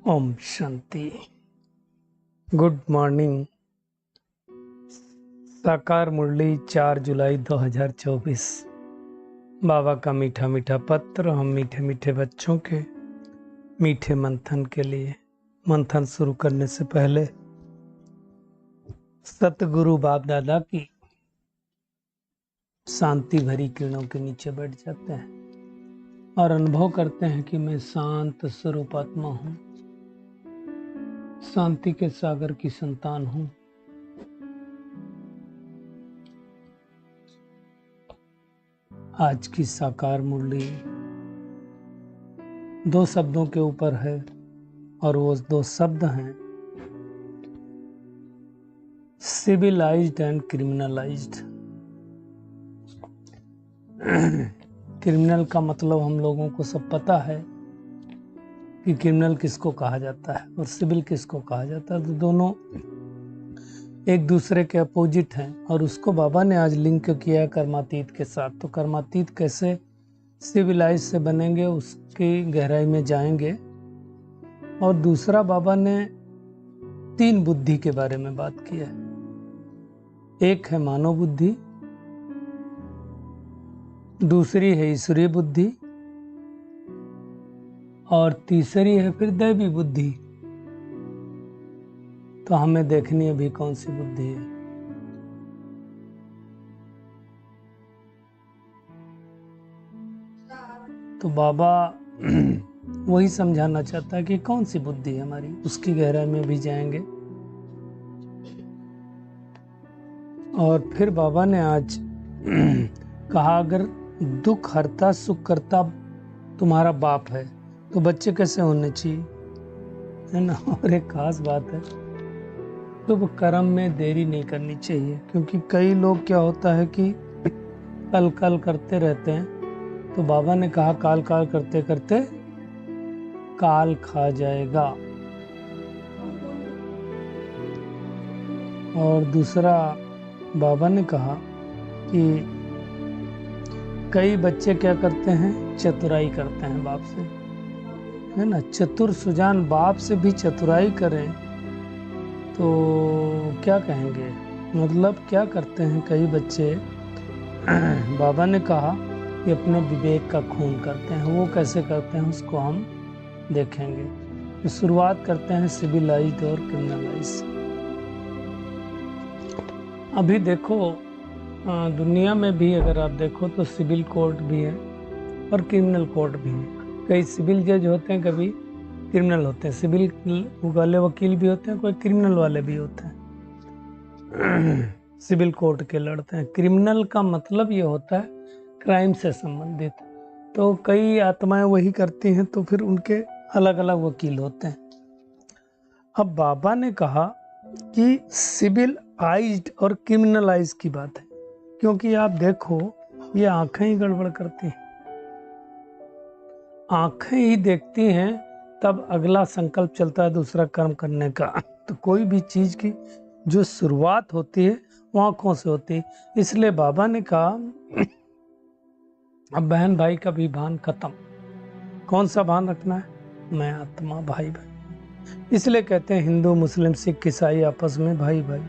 Om Shanti. Good morning. साकार मुरली 4 जुलाई 2024। बाबा का मीठा मीठा पत्र हम मीठे मीठे बच्चों के मीठे मंथन के लिए। मंथन शुरू करने से पहले सतगुरु बाप दादा की शांति भरी किरणों के नीचे बैठ जाते हैं और अनुभव करते हैं कि मैं शांत स्वरूप आत्मा हूं, शांति के सागर की संतान हूं। आज की साकार मुरली 2 शब्दों के ऊपर है और वो 2 शब्द हैं सिविलाइज्ड एंड क्रिमिनलाइज्ड। क्रिमिनल का मतलब हम लोगों को सब पता है कि क्रिमिनल किसको कहा जाता है और सिविल किसको कहा जाता है, तो दोनों एक दूसरे के अपोजिट हैं। और उसको बाबा ने आज लिंक किया कर्मातीत के साथ। तो कर्मातीत कैसे सिविलाइज से बनेंगे उसकी गहराई में जाएंगे। और दूसरा बाबा ने 3 बुद्धि के बारे में बात की है। एक है मानव बुद्धि, दूसरी है ईश्वरीय बुद्धि और तीसरी है फिर दैवी बुद्धि। तो हमें देखनी है भी कौन सी बुद्धि है। तो बाबा वही समझाना चाहता है कि कौन सी बुद्धि है हमारी, उसकी गहराई में भी जाएंगे। और फिर बाबा ने आज कहा अगर दुख हरता सुख करता तुम्हारा बाप है तो बच्चे कैसे होने चाहिए, है ना। और एक खास बात है, तो कर्म में देरी नहीं करनी चाहिए, क्योंकि कई लोग क्या होता है कि कल कल करते रहते हैं। तो बाबा ने कहा काल काल करते करते काल खा जाएगा। और दूसरा बाबा ने कहा कि कई बच्चे क्या करते हैं, चतुराई करते हैं बाप से, है ना। चतुर सुजान बाप से भी चतुराई करें तो क्या कहेंगे, मतलब क्या करते हैं कई बच्चे। बाबा ने कहा कि अपने विवेक का खून करते हैं। वो कैसे करते हैं उसको हम देखेंगे। तो शुरुआत करते हैं सिविलाइज्ड और क्रिमिनलाइज्ड। अभी देखो दुनिया में भी अगर आप देखो तो सिविल कोर्ट भी है और क्रिमिनल कोर्ट भी है। कई सिविल जज होते हैं, कभी क्रिमिनल होते हैं। सिविल वाले वकील भी होते हैं, कोई क्रिमिनल वाले भी होते हैं। सिविल कोर्ट के लड़ते हैं। क्रिमिनल का मतलब ये होता है क्राइम से संबंधित। तो कई आत्माएं वही करती हैं, तो फिर उनके अलग अलग वकील होते हैं। अब बाबा ने कहा कि सिविलाइज्ड और क्रिमिनलाइज की बात है, क्योंकि आप देखो ये आंखें ही गड़बड़ करती हैं। आंखें ही देखती हैं तब अगला संकल्प चलता है दूसरा कर्म करने का। तो कोई भी चीज की जो शुरुआत होती है वो आंखों से होती है। इसलिए बाबा ने कहा अब बहन भाई का भी भान खत्म। कौन सा भान रखना है, मैं आत्मा भाई भाई। इसलिए कहते हैं हिंदू मुस्लिम सिख ईसाई आपस में भाई भाई।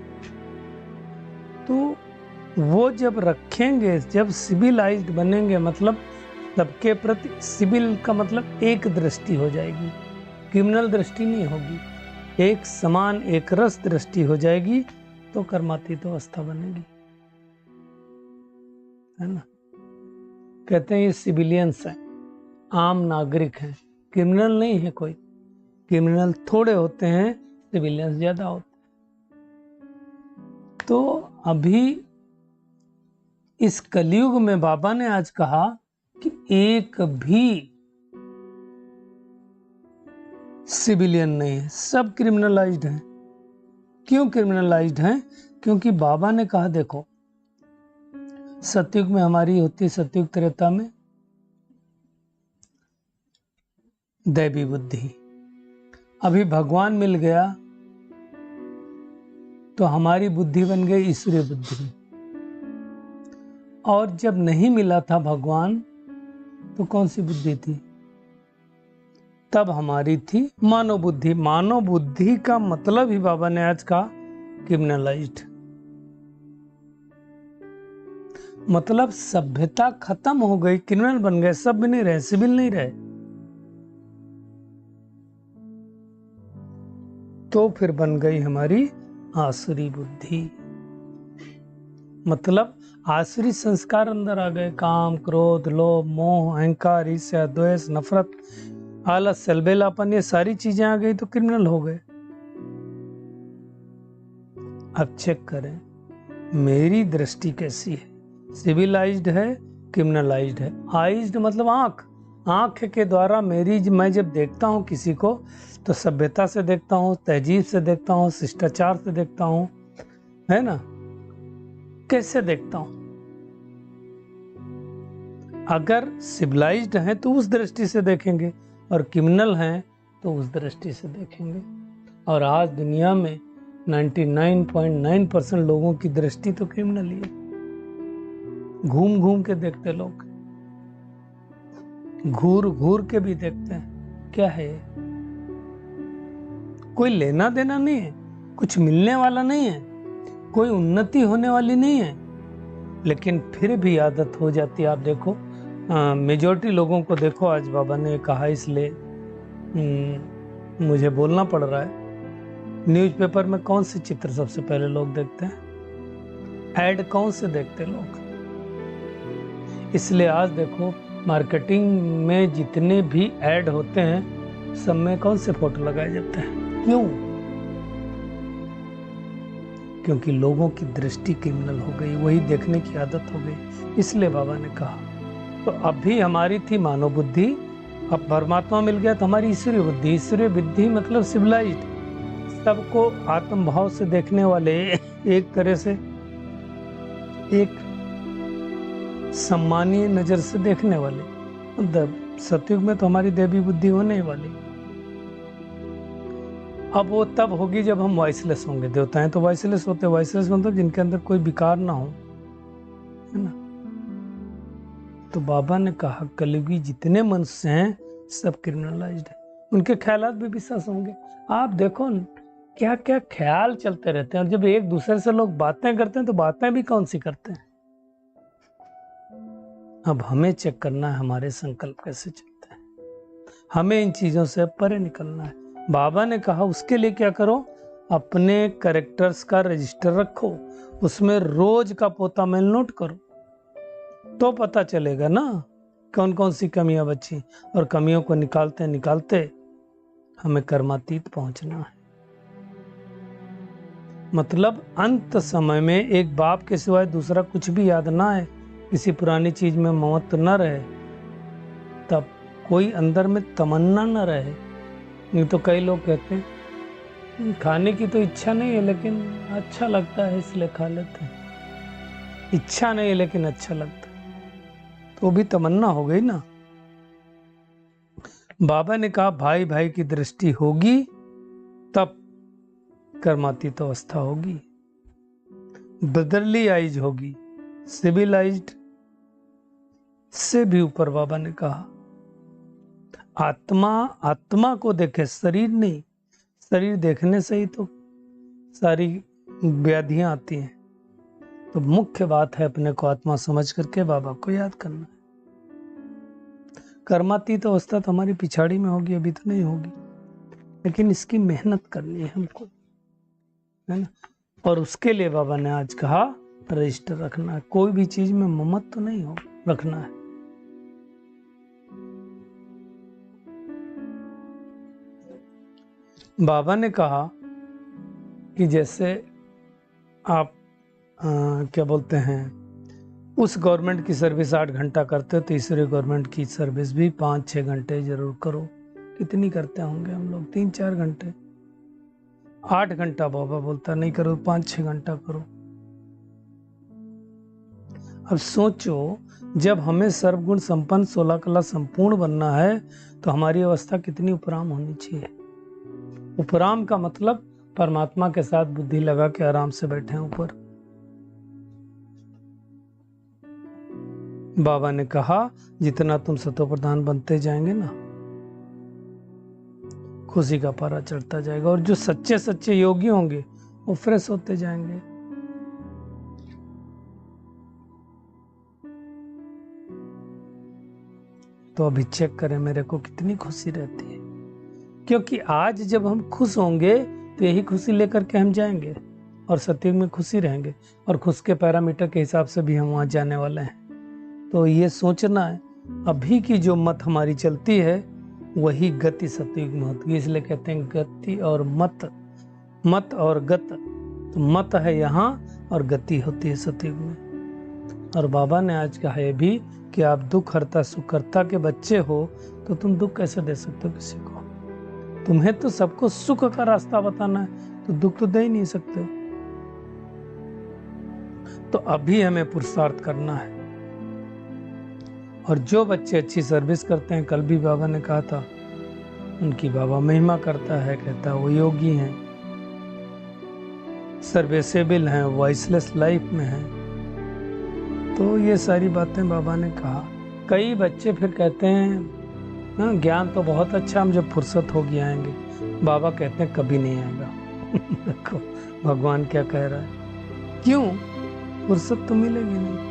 तो वो जब रखेंगे, जब सिविलाइज्ड बनेंगे, मतलब सबके प्रति सिविल का मतलब एक दृष्टि हो जाएगी, क्रिमिनल दृष्टि नहीं होगी, एक समान एक रस दृष्टि हो जाएगी, तो कर्मातीत अवस्था बनेगी, है ना। कहते हैं ये सिविलियंस हैं, आम नागरिक हैं, क्रिमिनल नहीं है कोई। क्रिमिनल थोड़े होते हैं, सिविलियंस ज्यादा होते हैं। तो अभी इस कलयुग में बाबा ने आज कहा कि एक भी सिविलियन नहीं है, सब क्रिमिनलाइज्ड हैं। क्यों क्रिमिनलाइज्ड हैं? क्योंकि बाबा ने कहा देखो सतयुग में हमारी होती है, सतयुग त्रेता में दैवी बुद्धि। अभी भगवान मिल गया तो हमारी बुद्धि बन गई ईश्वरीय बुद्धि। और जब नहीं मिला था भगवान तो कौन सी बुद्धि थी, तब हमारी थी मानव बुद्धि। मानव बुद्धि का मतलब ही बाबा ने आज कहा क्रिमिनलाइज्ड। मतलब सभ्यता खत्म हो गई, क्रिमिनल बन गए, सब नहीं रहे, सिविल नहीं रहे। तो फिर बन गई हमारी आसुरी बुद्धि। मतलब आसुरी संस्कार अंदर आ गए, काम, क्रोध, लोभ, मोह, अहंकार, ईर्ष्या, द्वेष, नफरत, आलस, सलबेलापन, ये सारी चीजें आ गई तो क्रिमिनल हो गए। अब चेक करें मेरी दृष्टि कैसी है, सिविलाइज्ड है, क्रिमिनलाइज्ड है। आइज्ड मतलब आंख, आंख के द्वारा मैं जब देखता हूं किसी को तो सभ्यता से देखता हूं, तहजीब से देखता हूं, शिष्टाचार से देखता हूं, है ना, कैसे देखता हूं। अगर सिविलाइज्ड हैं तो उस दृष्टि से देखेंगे और क्रिमिनल हैं तो उस दृष्टि से देखेंगे। और आज दुनिया में 99.9% लोगों की दृष्टि तो क्रिमिनल ही है। घूम घूम के देखते लोग, घूर घूर के भी देखते हैं। क्या है, कोई लेना देना नहीं है, कुछ मिलने वाला नहीं है, कोई उन्नति होने वाली नहीं है, लेकिन फिर भी आदत हो जाती है। आप देखो मेजॉरिटी लोगों को देखो, आज बाबा ने कहा इसलिए मुझे बोलना पड़ रहा है। न्यूज़पेपर में कौन से चित्र सबसे पहले लोग देखते हैं? ऐड कौन से देखते लोग? इसलिए आज देखो मार्केटिंग में जितने भी ऐड होते हैं सब में कौन से फोटो लगाए जाते हैं? क्यों? क्योंकि लोगों की दृष्टि क्रिमिनल हो गई, वही देखने की आदत हो गई। इसलिए बाबा ने कहा तो अभी हमारी थी मानव बुद्धि, अब परमात्मा मिल गया तो हमारी ईश्वरीय बुद्धि। ईश्वरीय बुद्धि मतलब सिविलाइज्ड, सबको आत्म भाव से देखने वाले, एक तरह से एक सम्मानीय नजर से देखने वाले। मतलब सतयुग में तो हमारी देवी बुद्धि होने वाली, अब वो तब होगी जब हम वॉइसलेस होंगे। देवता हैं तो वॉइसलेस होते, वॉइसलेस मतलब जिनके अंदर कोई विकार ना हो, है ना। तो बाबा ने कहा कलयुगी जितने मनुष्य हैं सब क्रिमिनलाइज्ड है, उनके ख्यालात भी विश्वास होंगे। आप देखो क्या क्या ख्याल चलते रहते हैं, और जब एक दूसरे से लोग बातें करते हैं तो बातें भी कौन सी करते हैं। अब हमें चेक करना है हमारे संकल्प कैसे चलते हैं, हमें इन चीजों से परे निकलना है। बाबा ने कहा उसके लिए क्या करो, अपने कैरेक्टर्स का रजिस्टर रखो, उसमें रोज का पोता मेल नोट करो, तो पता चलेगा ना कौन कौन सी कमियां बची, और कमियों को निकालते निकालते हमें कर्मातीत पहुंचना है। मतलब अंत समय में एक बाप के सिवाय दूसरा कुछ भी याद ना है, किसी पुरानी चीज में ममत्व न रहे, तब कोई अंदर में तमन्ना न रहे। नहीं तो कई लोग कहते हैं खाने की तो इच्छा नहीं है लेकिन अच्छा लगता है इसलिए खा लेते हैं। इच्छा नहीं है लेकिन अच्छा लगता है, तो भी तमन्ना हो गई ना। बाबा ने कहा भाई भाई की दृष्टि होगी तब कर्मातीत अवस्था होगी, ब्रदरली आइज होगी, सिविलाइज्ड से भी ऊपर। बाबा ने कहा आत्मा आत्मा को देखे, शरीर नहीं। शरीर देखने से ही तो सारी व्याधियां आती हैं। तो मुख्य बात है अपने को आत्मा समझ करके बाबा को याद करना है। कर्मातीत अवस्था तो हमारी पिछाड़ी में होगी, अभी तो नहीं होगी, लेकिन इसकी मेहनत करनी है हमको, है ना। और उसके लिए बाबा ने आज कहा रजिस्टर रखना है, कोई भी चीज में ममत्व तो नहीं हो रखना है। बाबा ने कहा कि जैसे आप क्या बोलते हैं, उस गवर्नमेंट की सर्विस 8 घंटा करते हो तो ईश्वरीय गवर्नमेंट की सर्विस भी 5-6 घंटे जरूर करो। कितनी करते होंगे हम लोग? 3-4 घंटे। 8 घंटा बाबा बोलता नहीं करो, 5-6 घंटा करो। अब सोचो जब हमें सर्वगुण संपन्न 16 कला संपूर्ण बनना है तो हमारी अवस्था कितनी उपराम होनी चाहिए। उपराम का मतलब परमात्मा के साथ बुद्धि लगा के आराम से बैठे हैं ऊपर। बाबा ने कहा जितना तुम सतो प्रधान बनते जाएंगे ना, खुशी का पारा चढ़ता जाएगा, और जो सच्चे सच्चे योगी होंगे वो फ्रेश होते जाएंगे। तो अभी चेक करें मेरे को कितनी खुशी रहती है, क्योंकि आज जब हम खुश होंगे तो यही खुशी लेकर के हम जाएंगे और सत्युग में खुशी रहेंगे, और खुश के पैरामीटर के हिसाब से भी हम वहाँ जाने वाले हैं। तो ये सोचना है, अभी की जो मत हमारी चलती है वही गति सत्युग में होती है। इसलिए कहते हैं गति और मत, मत और गत। तो मत है यहाँ और गति होती है सत्युग में। और बाबा ने आज कहा है भी कि आप दुख हरता सुख हरता के बच्चे हो, तो तुम दुख कैसे दे सकते हो किसी को? तुम्हें तो सबको सुख का रास्ता बताना है, तो दुख तो दे ही नहीं सकते। तो अभी हमें पुरुषार्थ करना है। और जो बच्चे अच्छी सर्विस करते हैं, कल भी बाबा ने कहा था, उनकी बाबा महिमा करता है, कहता है वो योगी हैं, सर्विसेबल हैं, वॉइसलेस लाइफ में हैं। तो ये सारी बातें बाबा ने कहा। कई बच्चे फिर कहते हैं ना, ज्ञान तो बहुत अच्छा, हम जब फुर्सत होगी आएंगे। बाबा कहते हैं कभी नहीं आएगा। देखो भगवान क्या कह रहा है, क्यों? फुर्सत तो मिलेगी नहीं।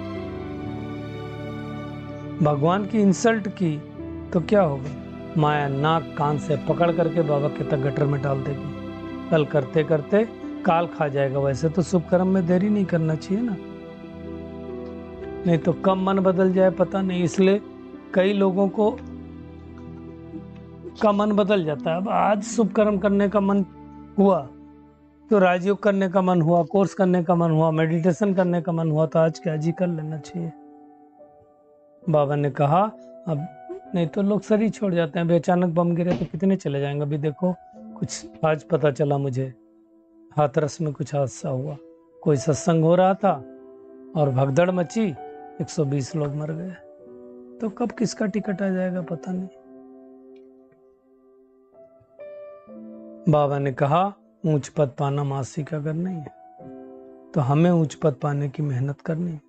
भगवान की इंसल्ट की तो क्या होगा, माया नाक कान से पकड़ करके बाबा के तक गटर में डाल देगी। कल करते करते काल खा जाएगा। वैसे तो शुभ कर्म में देरी नहीं करना चाहिए ना, नहीं तो कब मन बदल जाए पता नहीं। इसलिए कई लोगों को का मन बदल जाता है। अब आज शुभ कर्म करने का मन हुआ तो राजयोग करने का मन हुआ, कोर्स करने का मन हुआ, मेडिटेशन करने का मन हुआ, तो आज क्या जी कर लेना चाहिए। बाबा ने कहा अब नहीं तो लोग शरीर छोड़ जाते हैं। अचानक बम गिरे तो कितने चले जाएंगे। अभी देखो कुछ आज पता चला मुझे, हाथरस में कुछ हादसा हुआ, कोई सत्संग हो रहा था और भगदड़ मची, 120 लोग मर गए। तो कब किसका टिकट आ जाएगा पता नहीं। बाबा ने कहा ऊंच पद पाना मासी का अगर नहीं है, तो हमें ऊंच पद पाने की मेहनत करनी है।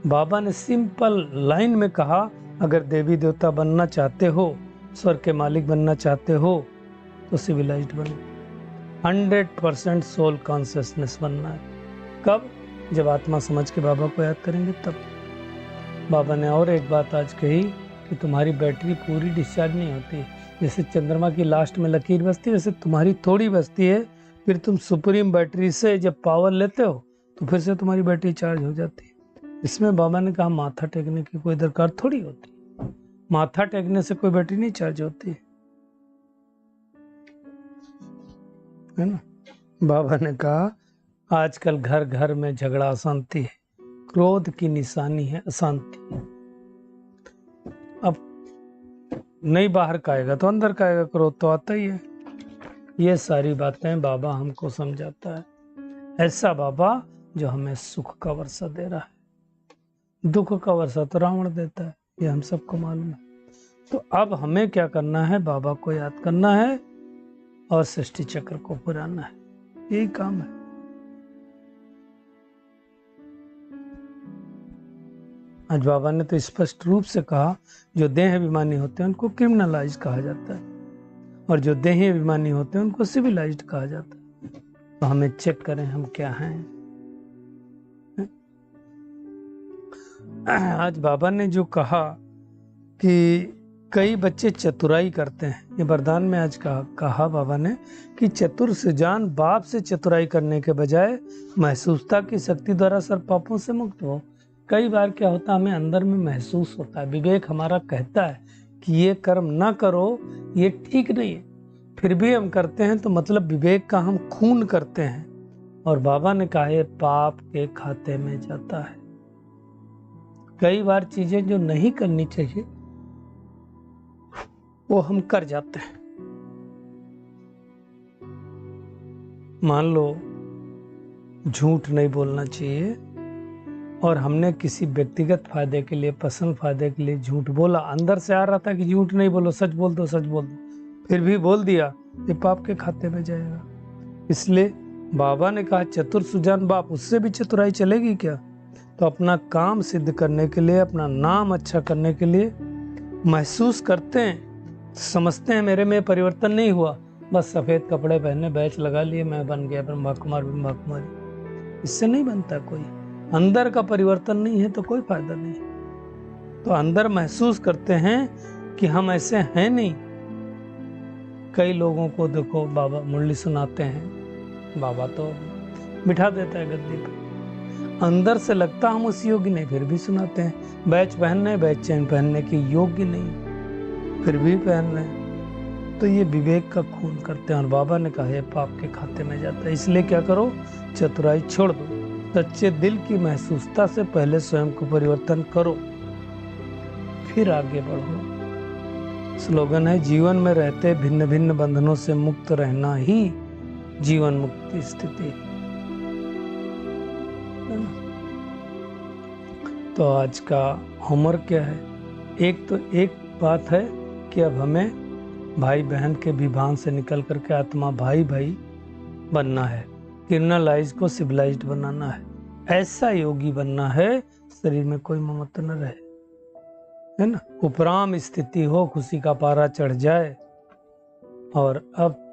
बाबा ने सिंपल लाइन में कहा, अगर देवी देवता बनना चाहते हो, स्वर्ग के मालिक बनना चाहते हो, तो सिविलाइज्ड बनो। 100% सोल कॉन्शियसनेस बनना है। कब? जब आत्मा समझ के बाबा को याद करेंगे तब। बाबा ने और एक बात आज कही कि तुम्हारी बैटरी पूरी डिस्चार्ज नहीं होती। जैसे चंद्रमा की लास्ट में लकीर बसती है, वैसे तुम्हारी थोड़ी बसती है। फिर तुम सुप्रीम बैटरी से जब पावर लेते हो तो फिर से तुम्हारी बैटरी चार्ज हो जाती है। इसमें बाबा ने कहा माथा टेकने की कोई दरकार थोड़ी होती। माथा टेकने से कोई बैटरी नहीं चार्ज होती है ना। बाबा ने कहा आजकल घर घर में झगड़ा अशांति है, क्रोध की निशानी है अशांति। अब नहीं बाहर का आएगा तो अंदर का आएगा, क्रोध तो आता ही है। ये सारी बातें बाबा हमको समझाता है। ऐसा बाबा जो हमें सुख का वर्षा दे रहा है। दुख का वर्षा तो रावण देता है, ये हम सबको मालूम है। तो अब हमें क्या करना है, बाबा को याद करना है और सृष्टि चक्र को पुराना है, यही काम है। आज बाबा ने तो स्पष्ट रूप से कहा जो देह अभिमानी होते हैं उनको क्रिमिनलाइज कहा जाता है, और जो देह अभिमानी होते हैं उनको सिविलाइज्ड कहा जाता है। तो हमें चेक करें हम क्या हैं। आज बाबा ने जो कहा कि कई बच्चे चतुराई करते हैं, ये वरदान में आज कहा बाबा ने कि चतुर सुजान बाप से चतुराई करने के बजाय महसूसता की शक्ति द्वारा सर्व पापों से मुक्त हो। कई बार क्या होता है, हमें अंदर में महसूस होता है, विवेक हमारा कहता है कि ये कर्म ना करो, ये ठीक नहीं है, फिर भी हम करते हैं, तो मतलब विवेक का हम खून करते हैं। और बाबा ने कहा है पाप के खाते में जाता है। कई बार चीजें जो नहीं करनी चाहिए वो हम कर जाते हैं। मान लो झूठ नहीं बोलना चाहिए, और हमने किसी व्यक्तिगत फायदे के लिए, पर्सनल फायदे के लिए झूठ बोला। अंदर से आ रहा था कि झूठ नहीं बोलो, सच बोल दो, सच बोल दो, फिर भी बोल दिया, ये पाप के खाते में जाएगा। इसलिए बाबा ने कहा चतुर सुजान बाप, उससे भी चतुराई चलेगी क्या? तो अपना काम सिद्ध करने के लिए, अपना नाम अच्छा करने के लिए महसूस करते हैं समझते हैं मेरे में परिवर्तन नहीं हुआ, बस सफेद कपड़े पहने बैच लगा लिए, मैं बन गया ब्रह्मा कुमारी। इससे नहीं बनता कोई। अंदर का परिवर्तन नहीं है तो कोई फायदा नहीं। तो अंदर महसूस करते हैं कि हम ऐसे हैं नहीं। कई लोगों को देखो बाबा मुरली सुनाते हैं, बाबा तो बिठा देता है गद्दी पर, अंदर से लगता हम उस योग्य नहीं, फिर भी सुनाते हैं। बैच पहनने, बैच चैन पहनने की योग्य नहीं, फिर भी पहन रहे हैं। तो ये विवेक का खून करते हैं, और बाबा ने कहा है पाप के खाते में जाता है। इसलिए क्या करो, चतुराई छोड़ दो, सच्चे दिल की महसूसता से पहले स्वयं को परिवर्तन करो, फिर आगे बढ़ो। स्लोगन है, जीवन में रहते भिन्न भिन्न बंधनों से मुक्त रहना ही जीवन मुक्ति स्थिति। तो आज का होमवर्क क्या है? एक बात है कि अब हमें भाई बहन के विभान से निकल करके आत्मा भाई भाई बनना है, क्रिमिनलाइज को सिविलाइज्ड बनाना है, ऐसा योगी बनना है शरीर में कोई ममत्व न रहे, है ना। उपराम स्थिति हो, खुशी का पारा चढ़ जाए। और अब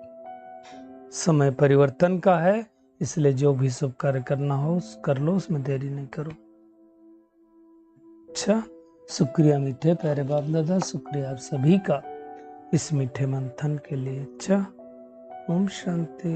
समय परिवर्तन का है, इसलिए जो भी शुभ कार्य करना हो कर लो, उसमें देरी नहीं करो। अच्छा, शुक्रिया मीठे प्यारे बाप दादा, शुक्रिया आप सभी का इस मीठे मंथन के लिए। अच्छा, ओम शांति।